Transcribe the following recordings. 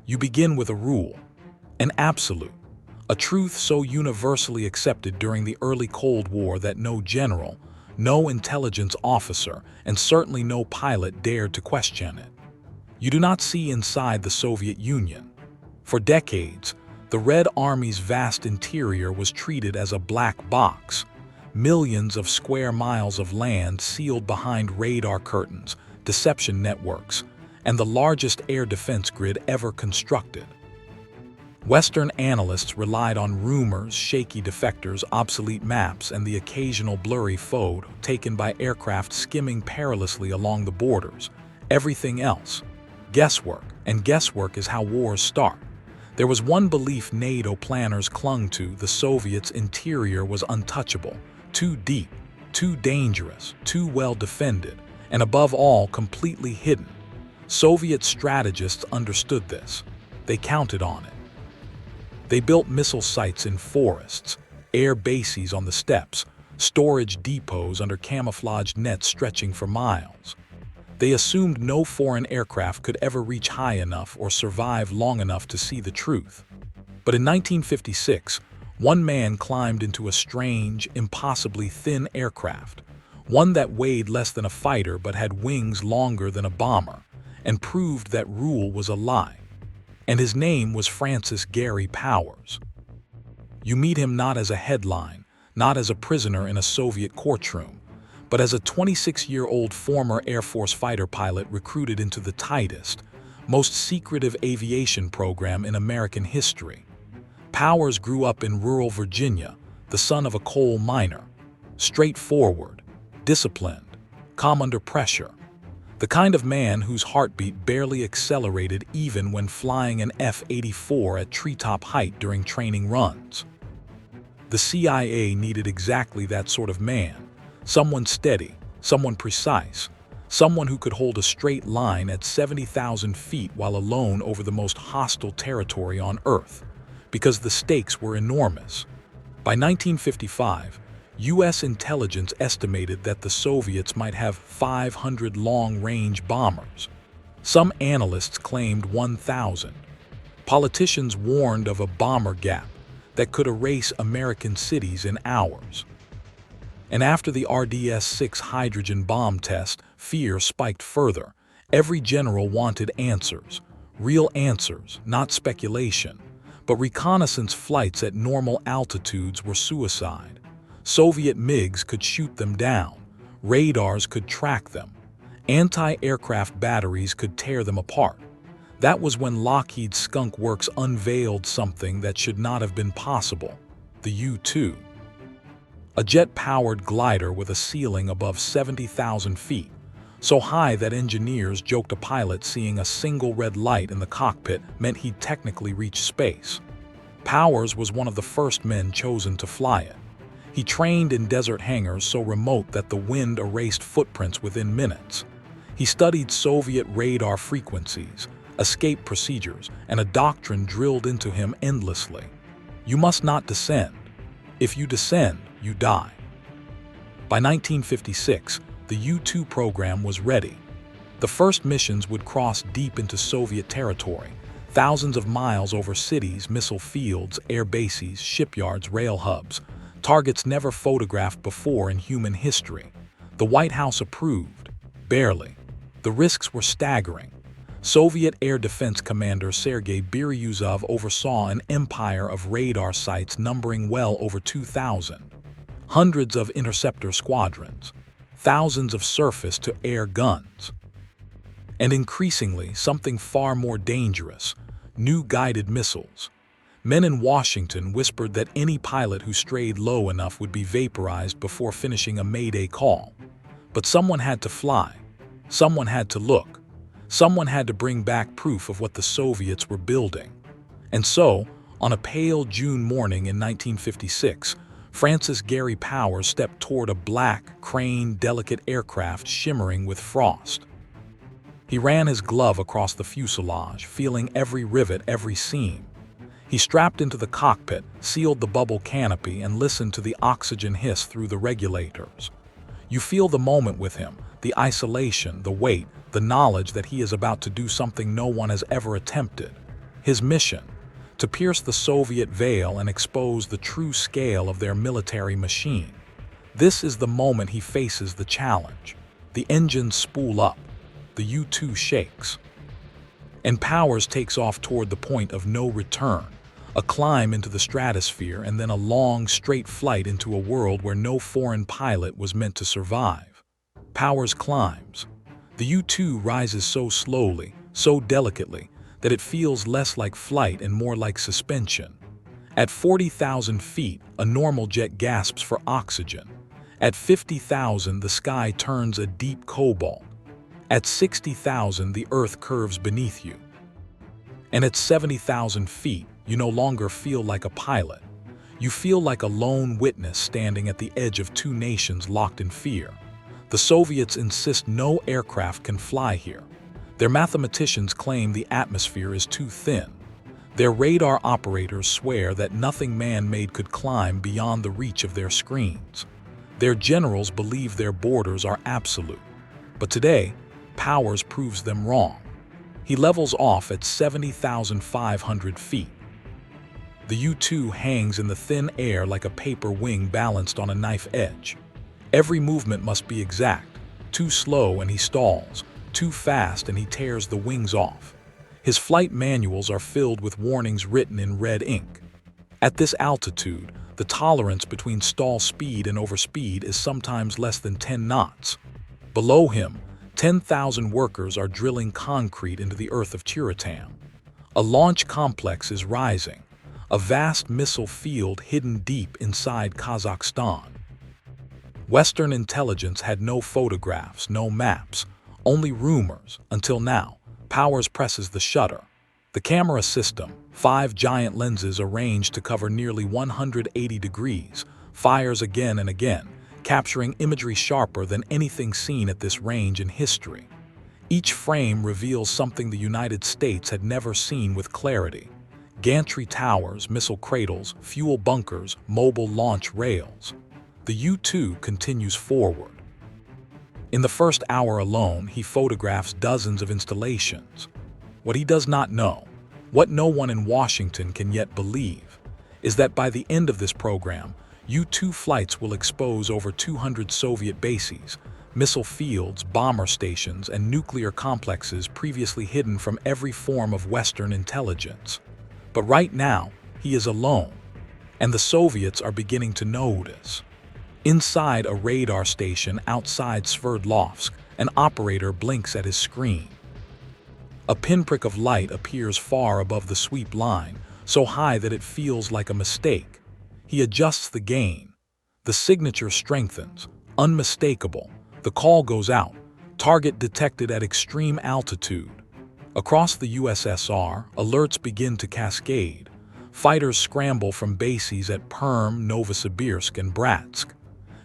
You begin with a rule, an absolute, a truth so universally accepted during the early Cold War that no general, no intelligence officer, and certainly no pilot dared to question it. You do not see inside the Soviet Union. For decades, the Red Army's vast interior was treated as a black box, millions of square miles of land sealed behind radar curtains, deception networks, and the largest air defense grid ever constructed. Western analysts relied on rumors, shaky defectors, obsolete maps, and the occasional blurry photo taken by aircraft skimming perilously along the borders. Everything else, guesswork, and guesswork is how wars start. There was one belief NATO planners clung to: the Soviets' interior was untouchable, too deep, too dangerous, too well defended, and above all, completely hidden. Soviet strategists understood this. They counted on it. They built missile sites in forests, air bases on the steppes, storage depots under camouflaged nets stretching for miles. They assumed no foreign aircraft could ever reach high enough or survive long enough to see the truth. But in 1956, one man climbed into a strange, impossibly thin aircraft, one that weighed less than a fighter but had wings longer than a bomber, and proved that rule was a lie. And his name was Francis Gary Powers. You meet him not as a headline, not as a prisoner in a Soviet courtroom, but as a 26-year-old former Air Force fighter pilot recruited into the tightest, most secretive aviation program in American history. Powers grew up in rural Virginia, the son of a coal miner. Straightforward, disciplined, calm under pressure. The kind of man whose heartbeat barely accelerated even when flying an F-84 at treetop height during training runs. The CIA needed exactly that sort of man. Someone steady, someone precise, someone who could hold a straight line at 70,000 feet while alone over the most hostile territory on Earth, because the stakes were enormous. By 1955, U.S. intelligence estimated that the Soviets might have 500 long-range bombers. Some analysts claimed 1,000. Politicians warned of a bomber gap that could erase American cities in hours. And after the RDS-6 hydrogen bomb test, fear spiked further. Every general wanted answers, real answers, not speculation. But reconnaissance flights at normal altitudes were suicide. Soviet MiGs could shoot them down, radars could track them, anti-aircraft batteries could tear them apart. That was when Lockheed's Skunk Works unveiled something that should not have been possible: the U-2. A jet-powered glider with a ceiling above 70,000 feet, so high that engineers joked a pilot seeing a single red light in the cockpit meant he'd technically reached space. Powers was one of the first men chosen to fly it. He trained in desert hangars so remote that the wind erased footprints within minutes. He studied Soviet radar frequencies, escape procedures, and a doctrine drilled into him endlessly. You must not descend. If you descend, you die. By 1956, the U-2 program was ready. The first missions would cross deep into Soviet territory, thousands of miles over cities, missile fields, air bases, shipyards, rail hubs, targets never photographed before in human history. The White House approved, barely. The risks were staggering. Soviet Air Defense Commander Sergei Biryuzov oversaw an empire of radar sites numbering well over 2,000. Hundreds of interceptor squadrons, thousands of surface-to-air guns. And increasingly, something far more dangerous: new guided missiles. Men in Washington whispered that any pilot who strayed low enough would be vaporized before finishing a Mayday call. But someone had to fly. Someone had to look. Someone had to bring back proof of what the Soviets were building. And so, on a pale June morning in 1956, Francis Gary Powers stepped toward a black, crane, delicate aircraft shimmering with frost. He ran his glove across the fuselage, feeling every rivet, every seam. He strapped into the cockpit, sealed the bubble canopy, and listened to the oxygen hiss through the regulators. You feel the moment with him, the isolation, the weight, the knowledge that he is about to do something no one has ever attempted. His mission: to pierce the Soviet veil and expose the true scale of their military machine. This is the moment he faces the challenge. The engines spool up. The U-2 shakes. And Powers takes off toward the point of no return, a climb into the stratosphere and then a long, straight flight into a world where no foreign pilot was meant to survive. Powers climbs. The U-2 rises so slowly, so delicately, that it feels less like flight and more like suspension. At 40,000 feet, a normal jet gasps for oxygen. At 50,000, the sky turns a deep cobalt. At 60,000, the earth curves beneath you. And at 70,000 feet, you no longer feel like a pilot. You feel like a lone witness standing at the edge of two nations locked in fear. The Soviets insist no aircraft can fly here. Their mathematicians claim the atmosphere is too thin. Their radar operators swear that nothing man-made could climb beyond the reach of their screens. Their generals believe their borders are absolute. But today, Powers proves them wrong. He levels off at 70,500 feet. The U-2 hangs in the thin air like a paper wing balanced on a knife edge. Every movement must be exact. Too slow and he stalls. Too fast and he tears the wings off. His flight manuals are filled with warnings written in red ink. At this altitude, the tolerance between stall speed and overspeed is sometimes less than 10 knots. Below him, 10,000 workers are drilling concrete into the earth of Chiratan. A launch complex is rising, a vast missile field hidden deep inside Kazakhstan. Western intelligence had no photographs, no maps, only rumors, until now. Powers presses the shutter. The camera system, 5 giant lenses arranged to cover nearly 180 degrees, fires again and again, capturing imagery sharper than anything seen at this range in history. Each frame reveals something the United States had never seen with clarity: gantry towers, missile cradles, fuel bunkers, mobile launch rails. The U-2 continues forward. In the first hour alone, he photographs dozens of installations. What he does not know, what no one in Washington can yet believe, is that by the end of this program, U-2 flights will expose over 200 Soviet bases, missile fields, bomber stations, and nuclear complexes previously hidden from every form of Western intelligence. But right now, he is alone, and the Soviets are beginning to notice. Inside a radar station outside Sverdlovsk, an operator blinks at his screen. A pinprick of light appears far above the sweep line, so high that it feels like a mistake. He adjusts the gain. The signature strengthens, unmistakable. The call goes out. Target detected at extreme altitude. Across the USSR, alerts begin to cascade. Fighters scramble from bases at Perm, Novosibirsk, and Bratsk.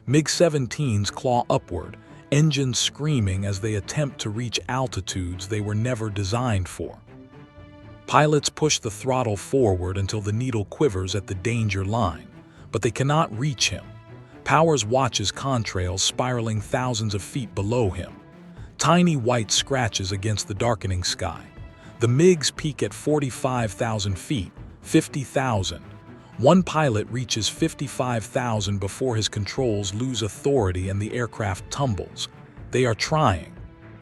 MiG-17s claw upward, engines screaming as they attempt to reach altitudes they were never designed for. Pilots push the throttle forward until the needle quivers at the danger line, but they cannot reach him. Powers watches contrails spiraling thousands of feet below him. Tiny white scratches against the darkening sky. The MiGs peak at 45,000 feet, 50,000. One pilot reaches 55,000 before his controls lose authority and the aircraft tumbles. They are trying.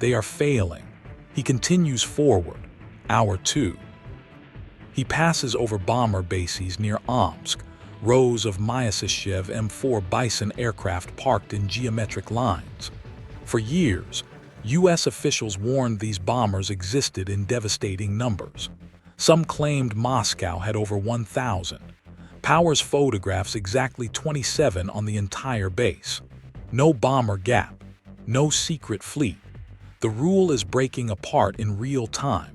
They are failing. He continues forward. Hour 2. He passes over bomber bases near Omsk, rows of Myasishchev M4 Bison aircraft parked in geometric lines. For years, U.S. officials warned these bombers existed in devastating numbers. Some claimed Moscow had over 1,000. Powers photographs exactly 27 on the entire base. No bomber gap. No secret fleet. The rule is breaking apart in real time.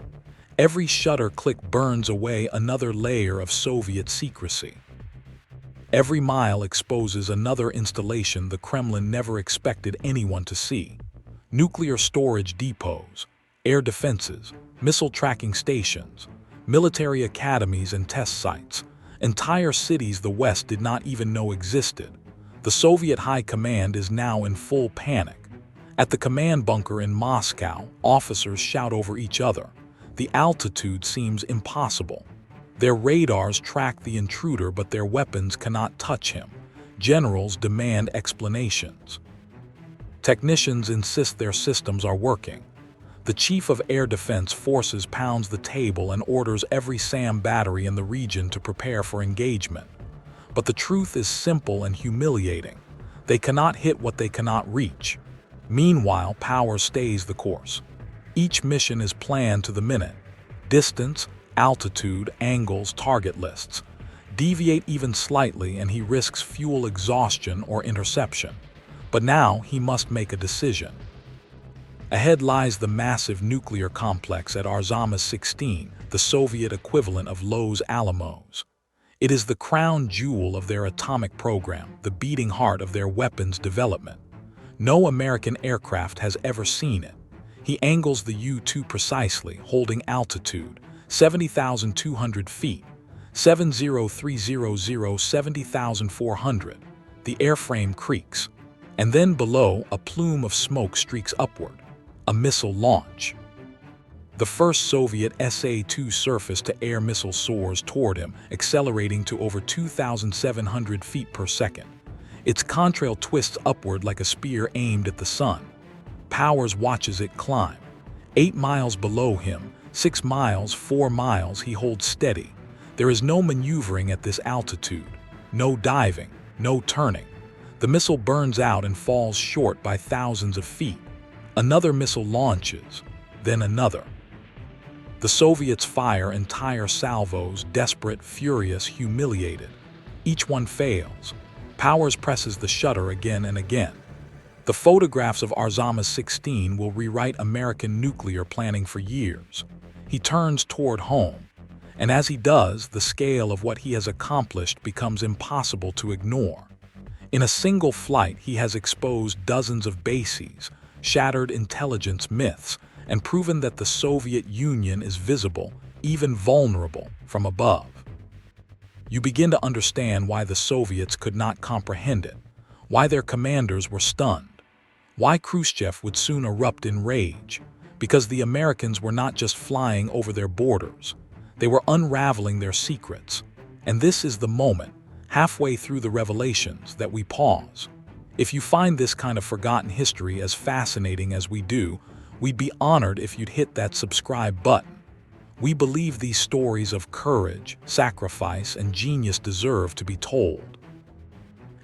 Every shutter click burns away another layer of Soviet secrecy. Every mile exposes another installation the Kremlin never expected anyone to see. Nuclear storage depots, air defenses, missile tracking stations, military academies and test sites, entire cities the West did not even know existed. The Soviet High Command is now in full panic. At the command bunker in Moscow, officers shout over each other. The altitude seems impossible. Their radars track the intruder, but their weapons cannot touch him. Generals demand explanations. Technicians insist their systems are working. The Chief of Air Defense Forces pounds the table and orders every SAM battery in the region to prepare for engagement. But the truth is simple and humiliating. They cannot hit what they cannot reach. Meanwhile, power stays the course. Each mission is planned to the minute. Distance, altitude, angles, target lists. Deviate even slightly and he risks fuel exhaustion or interception. But now he must make a decision. Ahead lies the massive nuclear complex at Arzamas 16, the Soviet equivalent of Los Alamos. It is the crown jewel of their atomic program, the beating heart of their weapons development. No American aircraft has ever seen it. He angles the U-2 precisely, holding altitude, 70,200 feet, 70300, 70,400. The airframe creaks. And then below, a plume of smoke streaks upward. A missile launch. The first Soviet SA-2 surface-to-air missile soars toward him, accelerating to over 2,700 feet per second. Its contrail twists upward like a spear aimed at the sun. Powers watches it climb. 8 miles below him, 6 miles, 4 miles, he holds steady. There is no maneuvering at this altitude, no diving, no turning. The missile burns out and falls short by thousands of feet. Another missile launches, then another. The Soviets fire entire salvos, desperate, furious, humiliated. Each one fails. Powers presses the shutter again and again. The photographs of Arzamas 16 will rewrite American nuclear planning for years. He turns toward home, and as he does, the scale of what he has accomplished becomes impossible to ignore. In a single flight, he has exposed dozens of bases, shattered intelligence myths, and proven that the Soviet Union is visible, even vulnerable, from above. You begin to understand why the Soviets could not comprehend it, why their commanders were stunned, why Khrushchev would soon erupt in rage, because the Americans were not just flying over their borders, they were unraveling their secrets. And this is the moment, halfway through the revelations, that we pause. If you find this kind of forgotten history as fascinating as we do, we'd be honored if you'd hit that subscribe button. We believe these stories of courage, sacrifice, and genius deserve to be told.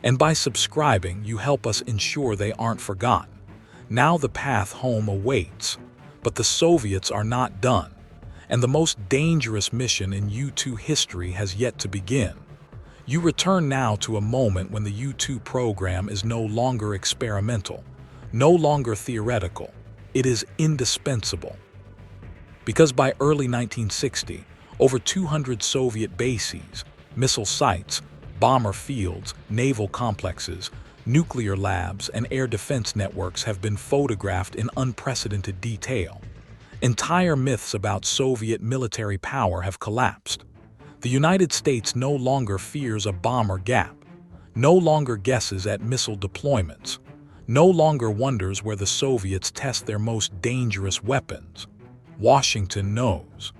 And by subscribing, you help us ensure they aren't forgotten. Now the path home awaits, but the Soviets are not done, and the most dangerous mission in U-2 history has yet to begin. You return now to a moment when the U-2 program is no longer experimental, no longer theoretical. It is indispensable. Because by early 1960, over 200 Soviet bases, missile sites, bomber fields, naval complexes, nuclear labs, and air defense networks have been photographed in unprecedented detail. Entire myths about Soviet military power have collapsed. The United States no longer fears a bomber gap, no longer guesses at missile deployments, no longer wonders where the Soviets test their most dangerous weapons. Washington knows.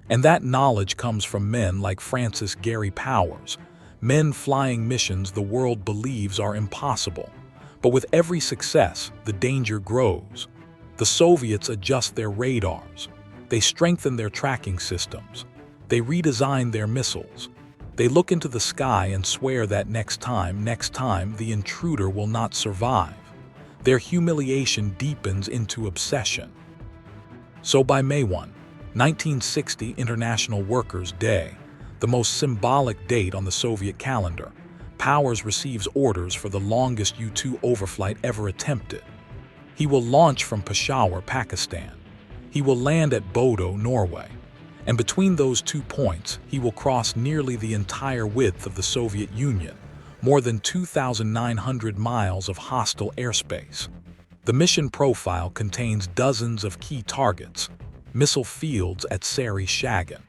And that knowledge comes from men like Francis Gary Powers, men flying missions the world believes are impossible. But with every success, the danger grows. The Soviets adjust their radars. They strengthen their tracking systems. They redesign their missiles. They look into the sky and swear that next time, the intruder will not survive. Their humiliation deepens into obsession. So by May 1, 1960, International Workers' Day, the most symbolic date on the Soviet calendar, Powers receives orders for the longest U-2 overflight ever attempted. He will launch from Peshawar, Pakistan. He will land at Bodo, Norway. And between those 2 points, he will cross nearly the entire width of the Soviet Union, more than 2,900 miles of hostile airspace. The mission profile contains dozens of key targets, missile fields at Sari-Shagan,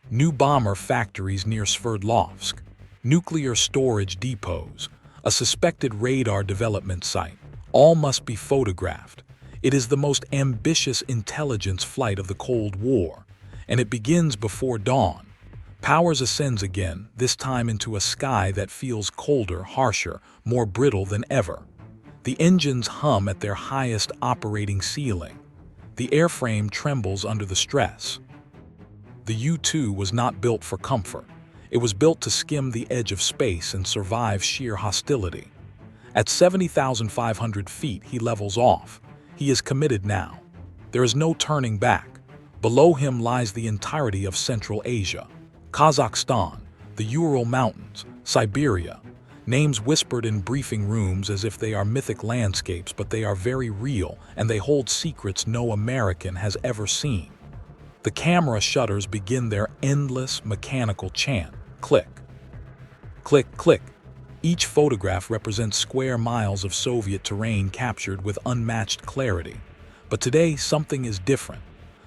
new bomber factories near Sverdlovsk, nuclear storage depots, a suspected radar development site. All must be photographed. It is the most ambitious intelligence flight of the Cold War, and it begins before dawn. Powers ascends again, this time into a sky that feels colder, harsher, more brittle than ever. The engines hum at their highest operating ceiling. The airframe trembles under the stress. The U-2 was not built for comfort. It was built to skim the edge of space and survive sheer hostility. At 70,500 feet, he levels off. He is committed now. There is no turning back. Below him lies the entirety of Central Asia, Kazakhstan, the Ural Mountains, Siberia. Names whispered in briefing rooms as if they are mythic landscapes, but they are very real, and they hold secrets no American has ever seen. The camera shutters begin their endless mechanical chant. Click. Click, click. Each photograph represents square miles of Soviet terrain captured with unmatched clarity. But today, something is different.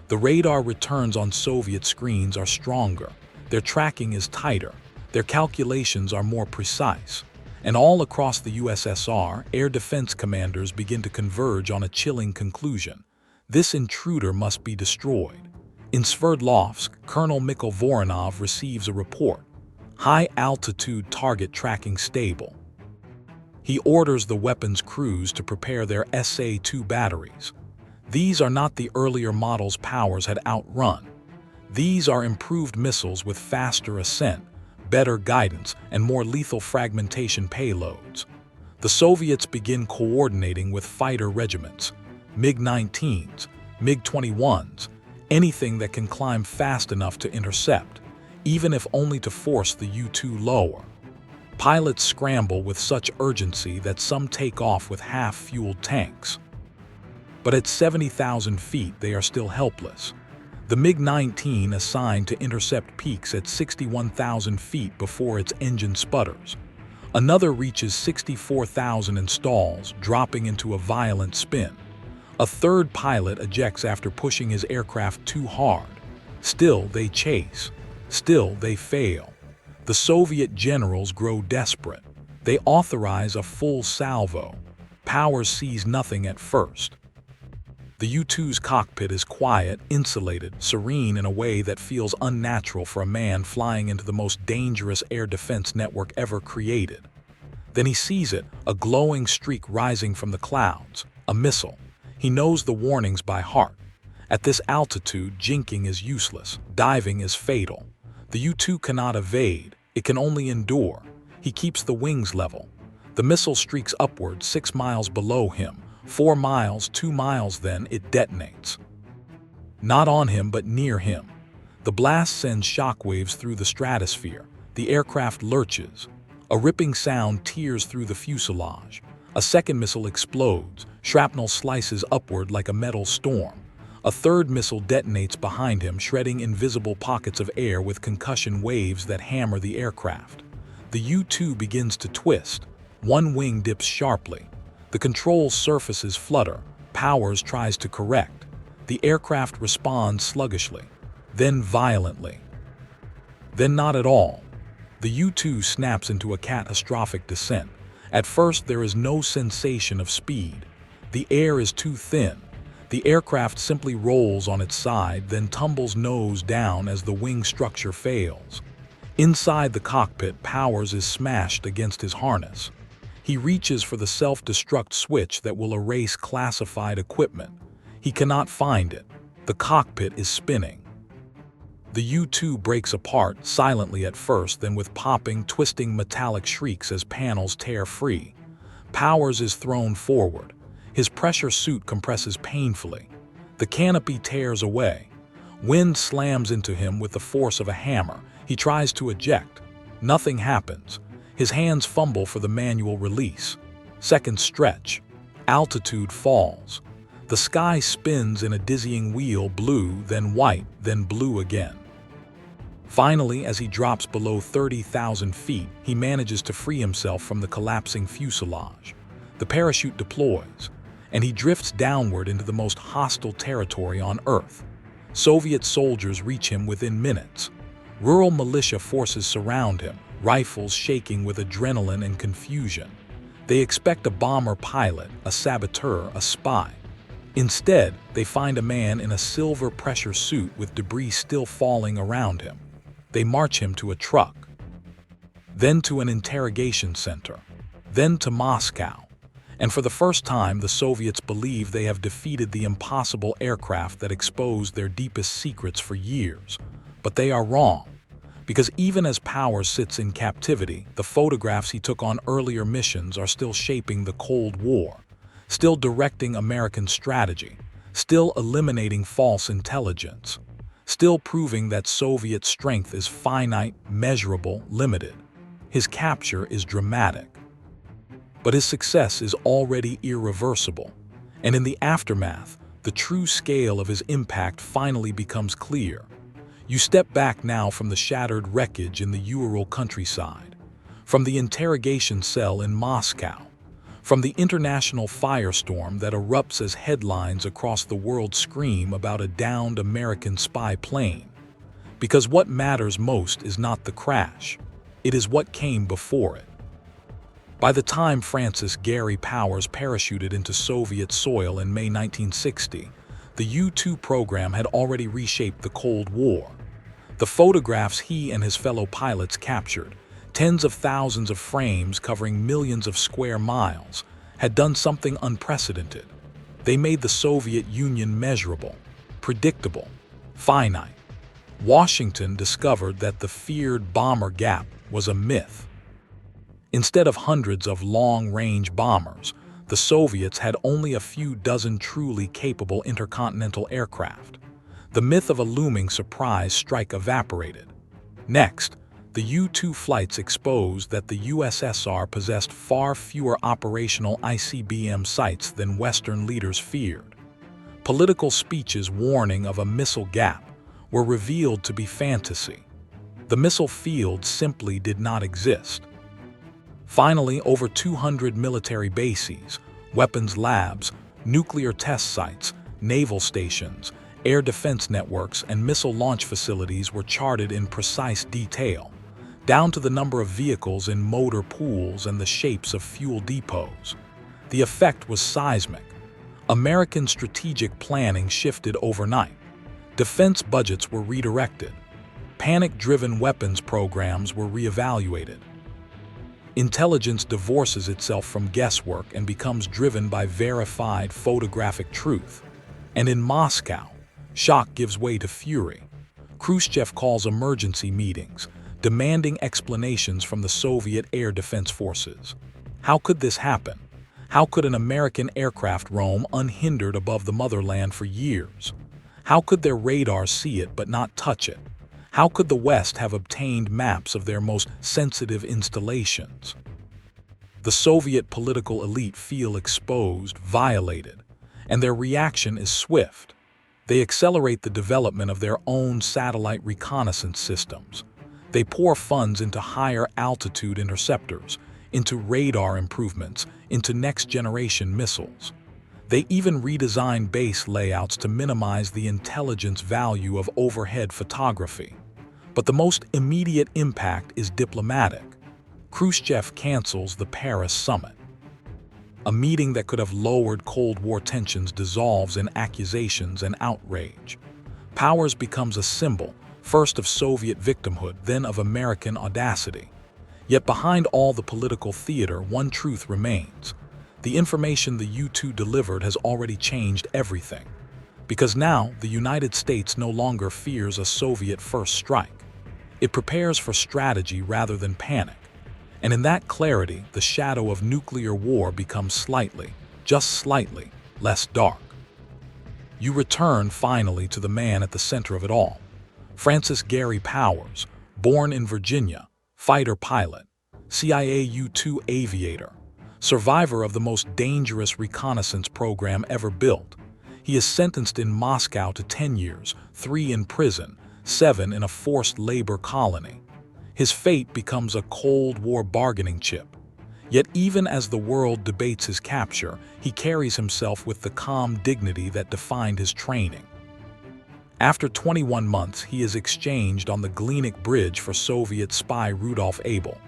The radar returns on Soviet screens are stronger. Their tracking is tighter. Their calculations are more precise. And all across the USSR, air defense commanders begin to converge on a chilling conclusion. This intruder must be destroyed. In Sverdlovsk, Colonel Mikhail Voronov receives a report. High-altitude target tracking stable. He orders the weapons crews to prepare their SA-2 batteries. These are not the earlier models Powers had outrun. These are improved missiles with faster ascent, better guidance, and more lethal fragmentation payloads. The Soviets begin coordinating with fighter regiments, MiG-19s, MiG-21s, anything that can climb fast enough to intercept, even if only to force the U-2 lower. Pilots scramble with such urgency that some take off with half-fueled tanks. But at 70,000 feet, they are still helpless. The MiG-19 assigned to intercept peaks at 61,000 feet before its engine sputters. Another reaches 64,000 and stalls, dropping into a violent spin. A third pilot ejects after pushing his aircraft too hard. Still, they chase. Still, they fail. The Soviet generals grow desperate. They authorize a full salvo. Powers sees nothing at first. The U-2's cockpit is quiet, insulated, serene in a way that feels unnatural for a man flying into the most dangerous air defense network ever created. Then he sees it, a glowing streak rising from the clouds, a missile. He knows the warnings by heart. At this altitude, jinking is useless, diving is fatal. The U-2 cannot evade, it can only endure. He keeps the wings level. The missile streaks upward 6 miles below him. 4 miles, 2 miles, then it detonates. Not on him, but near him. The blast sends shockwaves through the stratosphere. The aircraft lurches. A ripping sound tears through the fuselage. A second missile explodes. Shrapnel slices upward like a metal storm. A third missile detonates behind him, shredding invisible pockets of air with concussion waves that hammer the aircraft. The U-2 begins to twist. One wing dips sharply. The control surfaces flutter. Powers tries to correct. The aircraft responds sluggishly, then violently. Then not at all. The U-2 snaps into a catastrophic descent. At first, there is no sensation of speed. The air is too thin. The aircraft simply rolls on its side, then tumbles nose down as the wing structure fails. Inside the cockpit, Powers is smashed against his harness. He reaches for the self-destruct switch that will erase classified equipment. He cannot find it. The cockpit is spinning. The U-2 breaks apart, silently at first, then with popping, twisting metallic shrieks as panels tear free. Powers is thrown forward. His pressure suit compresses painfully. The canopy tears away. Wind slams into him with the force of a hammer. He tries to eject. Nothing happens. His hands fumble for the manual release. Seconds stretch. Altitude falls. The sky spins in a dizzying wheel, blue, then white, then blue again. Finally, as he drops below 30,000 feet, he manages to free himself from the collapsing fuselage. The parachute deploys, and he drifts downward into the most hostile territory on Earth. Soviet soldiers reach him within minutes. Rural militia forces surround him, rifles shaking with adrenaline and confusion. They expect a bomber pilot, a saboteur, a spy. Instead, they find a man in a silver pressure suit with debris still falling around him. They march him to a truck, then to an interrogation center, then to Moscow. And for the first time, the Soviets believe they have defeated the impossible aircraft that exposed their deepest secrets for years. But they are wrong, because even as power sits in captivity, the photographs he took on earlier missions are still shaping the Cold War, still directing American strategy, still eliminating false intelligence, still proving that Soviet strength is finite, measurable, limited. His capture is dramatic, but his success is already irreversible, and in the aftermath, the true scale of his impact finally becomes clear. You step back now from the shattered wreckage in the Ural countryside, from the interrogation cell in Moscow, from the international firestorm that erupts as headlines across the world scream about a downed American spy plane. Because what matters most is not the crash, it is what came before it. By the time Francis Gary Powers parachuted into Soviet soil in May 1960, the U-2 program had already reshaped the Cold War. The photographs he and his fellow pilots captured, tens of thousands of frames covering millions of square miles, had done something unprecedented. They made the Soviet Union measurable, predictable, finite. Washington discovered that the feared bomber gap was a myth. Instead of hundreds of long-range bombers, the Soviets had only a few dozen truly capable intercontinental aircraft. The myth of a looming surprise strike evaporated. Next, the U-2 flights exposed that the USSR possessed far fewer operational ICBM sites than Western leaders feared. Political speeches warning of a missile gap were revealed to be fantasy. The missile field simply did not exist. Finally, over 200 military bases, weapons labs, nuclear test sites, naval stations, air defense networks, and missile launch facilities were charted in precise detail, down to the number of vehicles in motor pools and the shapes of fuel depots. The effect was seismic. American strategic planning shifted overnight. Defense budgets were redirected. Panic-driven weapons programs were reevaluated. Intelligence divorces itself from guesswork and becomes driven by verified photographic truth. And in Moscow, shock gives way to fury. Khrushchev calls emergency meetings, demanding explanations from the Soviet air defense forces. How could this happen? How could an American aircraft roam unhindered above the motherland for years? How could their radars see it but not touch it? How could the West have obtained maps of their most sensitive installations? The Soviet political elite feel exposed, violated, and their reaction is swift. They accelerate the development of their own satellite reconnaissance systems. They pour funds into higher altitude interceptors, into radar improvements, into next-generation missiles. They even redesign base layouts to minimize the intelligence value of overhead photography. But the most immediate impact is diplomatic. Khrushchev cancels the Paris summit. A meeting that could have lowered Cold War tensions dissolves in accusations and outrage. Powers becomes a symbol, first of Soviet victimhood, then of American audacity. Yet behind all the political theater, one truth remains. The information the U-2 delivered has already changed everything. Because now, the United States no longer fears a Soviet first strike. It prepares for strategy rather than panic. And in that clarity, the shadow of nuclear war becomes slightly, just slightly, less dark. You return finally to the man at the center of it all. Francis Gary Powers, born in Virginia, fighter pilot, CIA U-2 aviator, survivor of the most dangerous reconnaissance program ever built. He is sentenced in Moscow to 10 years, 3 in prison, 7 in a forced labor colony. His fate becomes a Cold War bargaining chip. Yet even as the world debates his capture, he carries himself with the calm dignity that defined his training. After 21 months, he is exchanged on the Glienicke Bridge for Soviet spy Rudolf Abel.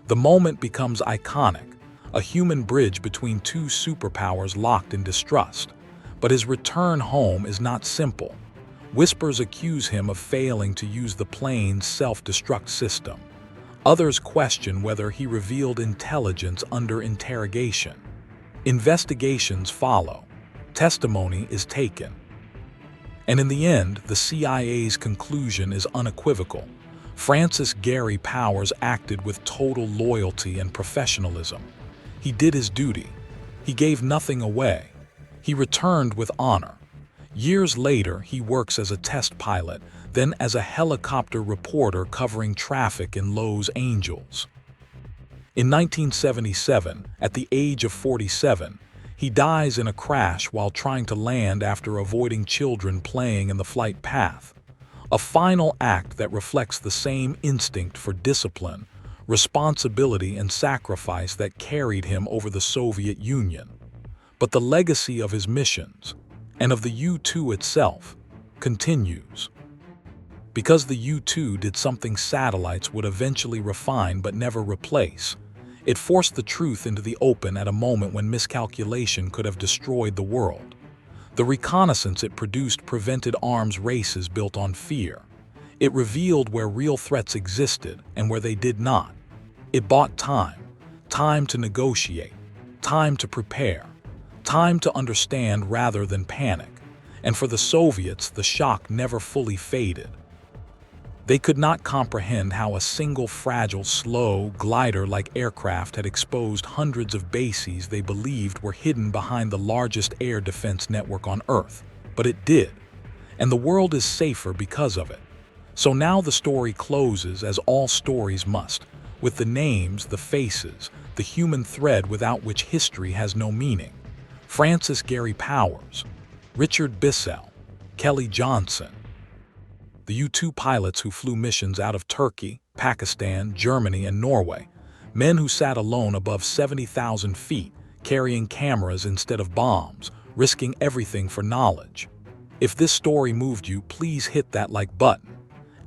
The moment becomes iconic, a human bridge between two superpowers locked in distrust. But his return home is not simple. Whispers accuse him of failing to use the plane's self-destruct system. Others question whether he revealed intelligence under interrogation. Investigations follow. Testimony is taken. And in the end, the CIA's conclusion is unequivocal. Francis Gary Powers acted with total loyalty and professionalism. He did his duty. He gave nothing away. He returned with honor. Years later, he works as a test pilot, then as a helicopter reporter covering traffic in Los Angeles. In 1977, at the age of 47, he dies in a crash while trying to land after avoiding children playing in the flight path. A final act that reflects the same instinct for discipline, responsibility, and sacrifice that carried him over the Soviet Union. But the legacy of his missions, and of the U-2 itself, continues. Because the U-2 did something satellites would eventually refine but never replace. It forced the truth into the open at a moment when miscalculation could have destroyed the world. The reconnaissance it produced prevented arms races built on fear. It revealed where real threats existed and where they did not. It bought time to negotiate, time to prepare, time to understand rather than panic. And for the Soviets, the shock never fully faded. They could not comprehend how a single fragile, slow, glider-like aircraft had exposed hundreds of bases they believed were hidden behind the largest air defense network on Earth. But it did, and the world is safer because of it. So now the story closes as all stories must, with the names, the faces, the human thread without which history has no meaning. Francis Gary Powers, Richard Bissell, Kelly Johnson. The U-2 pilots who flew missions out of Turkey, Pakistan, Germany, and Norway, men who sat alone above 70,000 feet, carrying cameras instead of bombs, risking everything for knowledge. If this story moved you, please hit that like button.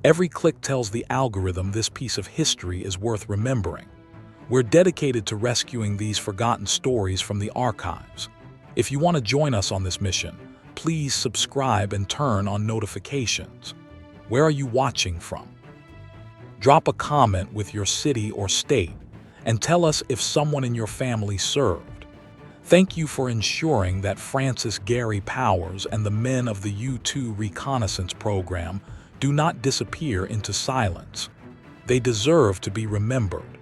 Every click tells the algorithm this piece of history is worth remembering. We're dedicated to rescuing these forgotten stories from the archives. If you want to join us on this mission, please subscribe and turn on notifications. Where are you watching from? Drop a comment with your city or state and tell us if someone in your family served. Thank you for ensuring that Francis Gary Powers and the men of the U-2 reconnaissance program do not disappear into silence. They deserve to be remembered.